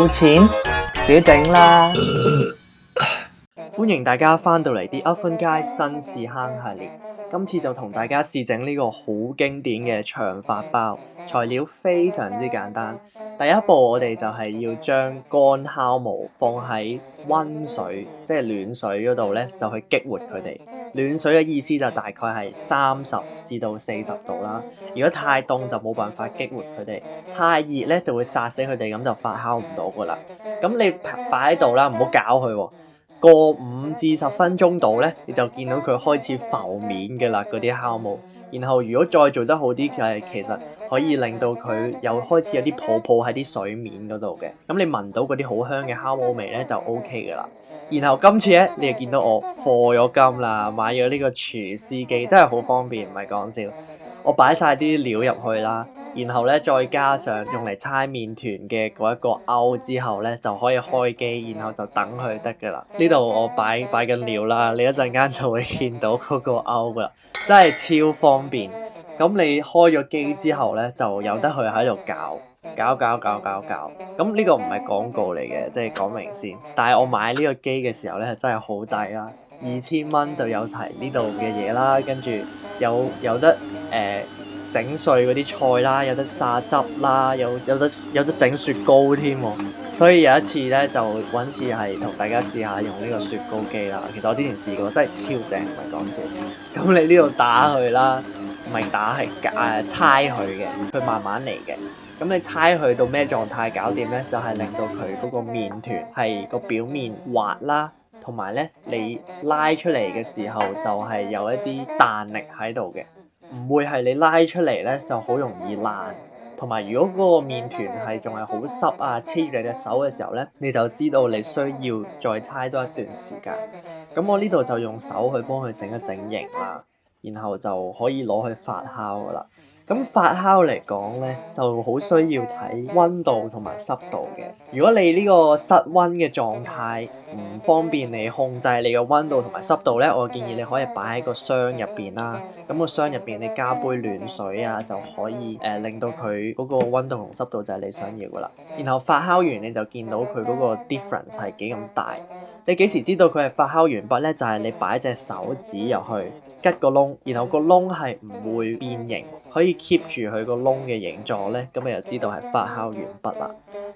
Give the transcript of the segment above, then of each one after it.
冇錢自己整啦。歡迎大家翻到嚟啲 Oven 街新試坑系列，今次就同大家試整呢個好經典嘅長發包，材料非常之簡單。第一步我哋就係要將乾酵母放喺溫水，即係暖水嗰度咧，就去激活佢哋。暖水嘅意思就大概係30至到40度啦。如果太凍就冇辦法激活佢哋，太熱咧就會殺死佢哋，咁就發酵唔到噶啦。咁你擺喺度啦，唔好攪佢喎。過5至10分鐘度咧，你就見到佢開始浮面嘅啦，嗰啲酵母。然後如果再做得好啲，其實可以令到佢開始有啲泡泡喺啲水面嗰度嘅。咁你聞到嗰啲好香嘅酵母味咧就 OK 噶啦。然後今次咧，你就見到我課咗金啦，買咗呢個廚師機，真係好方便，唔係講笑。我擺晒啲料入去啦。然後咧，再加上用嚟搓麵團嘅嗰一個鈎之後咧，就可以開機，然後就等佢得噶啦。呢度我擺緊料啦，你一陣間就會見到嗰個鈎噶啦，真係超方便。咁你開咗機之後咧，就由得佢喺度攪。咁呢個唔係廣告嚟嘅，即係講明先。但係我買呢個機嘅時候咧，真係好抵啦，2000蚊就有齊呢度嘅嘢啦，跟住有得整碎嗰啲菜啦，有得榨汁啦，有得整雪糕添喎。所以有一次咧，就揾次係同大家試下用呢個雪糕機啦。其實我之前試過，真係超正，唔係講笑。咁你呢度打佢啦，唔係打係猜佢嘅，佢慢慢嚟嘅。咁你猜佢到咩狀態搞掂咧？就係令到佢嗰個麵團係個表面滑啦，同埋咧你拉出嚟嘅時候就係有一啲彈力喺度嘅。唔會係你拉出嚟咧就好容易爛，同埋如果嗰個麵團係仲係好濕啊，黐住你隻手嘅時候咧，你就知道你需要再搓多一段時間。咁我呢度就用手去幫佢整一整形啦，然後就可以攞去發酵噶啦。咁發酵嚟講咧，就好需要睇溫度同埋濕度嘅。如果你呢個室溫嘅狀態唔方便你控制你個溫度同埋濕度咧，我建議你可以擺喺個箱入邊啦。咁個箱入邊你加杯暖水啊，就可以令到佢嗰個溫度同濕度就係你想要噶啦。然後發酵完你就見到佢嗰個 difference 係幾咁大。你幾時知道佢係發酵完畢咧？就係你擺隻手指入去，吉個窿，然後個窿係唔會變形，可以 keep 住佢個窿嘅形狀咧，咁你就知道係發酵完畢啦。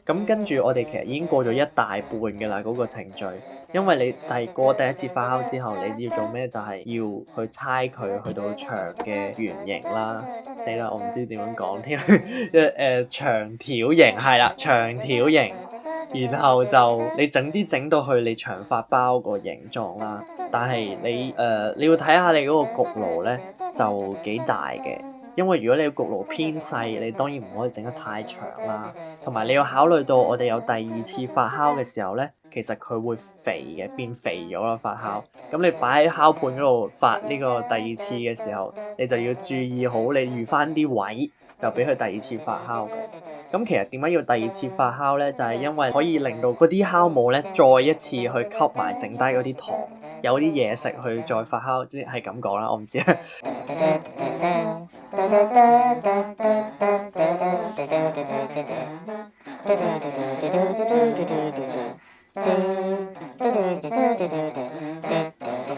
咁跟住我哋其實已經過咗一大半嘅啦，嗰個程序。因為你過第一次發酵之後，你要做咩？就係要去猜佢去到長嘅圓形啦。死啦，我唔知點樣講添。長條形係啦，長條形。然後就你整到去你長發包個形狀啦。但係你要睇下你嗰個焗爐咧就幾大嘅。因為如果你個焗爐偏細，你當然唔可以整得太長啦。同埋你要考慮到我哋有第2次發酵嘅時候咧，其實佢會肥嘅，變肥咗啦發酵。咁你擺喺烤盤嗰度發呢個第2次嘅時候，你就要注意好，你預翻啲位，就俾佢第2次發酵嘅。咁其實點解要第2次發酵咧？就係因為可以令到嗰啲酵母咧再一次去吸埋剩低嗰啲糖，有啲嘢食去再發酵，即係咁講啦，我唔知啊。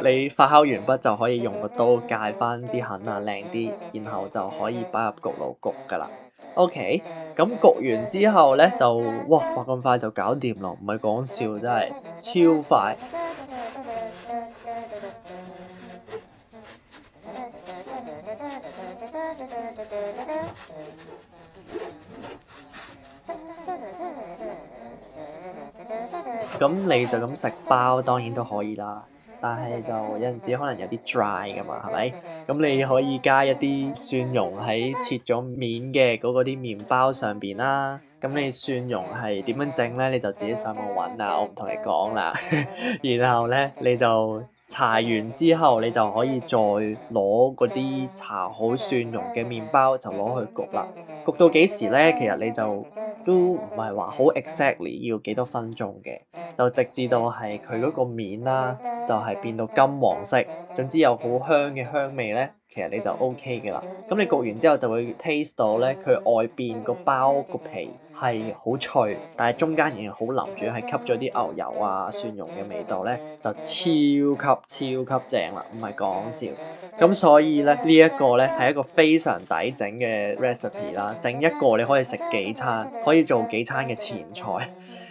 你發酵完畢就可以用個刀界翻啲痕啊，靚啲，然後就可以擺入焗爐焗噶啦。OK，咁焗完之後咧就哇咁快就搞掂咯，唔係講笑，真係超快。咁你就咁食包當然都可以啦，但係就有陣時可能有啲 dry 噶嘛，係咪？咁你可以加一啲蒜蓉喺切咗面嘅嗰啲麵包上邊啦。咁你蒜蓉係點樣整咧？你就自己上網揾啦，我唔同你講啦。然後咧你就搽完之後，你就可以再攞嗰啲搽好蒜蓉嘅麵包就攞去焗啦。焗到幾時咧？其實你就都唔係話好 exactly 要幾多分鐘嘅，就直至到係佢嗰個面啦，就係變到金黃色，總之有好香嘅香味咧，其實你就 OK 嘅啦。咁你焗完之後就會 taste 到咧，佢外邊個包個皮係好脆，但係中間仍然好腍，仲要係吸咗啲牛油啊、蒜蓉嘅味道咧，就超級正啦，唔係講笑。咁所以咧，呢一個咧係一個非常抵整嘅 recipe 啦，整一個你可以食幾餐，可以做幾餐嘅前菜。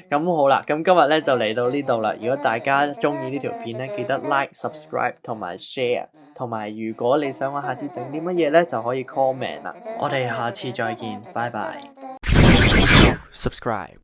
咁好啦，咁今日咧就嚟到呢度啦。如果大家中意呢條片咧，記得 like、subscribe 同埋 share。同埋如果你想我下次整啲乜嘢咧，就可以 comment 啦。我哋下次再見，拜拜。Subscribe。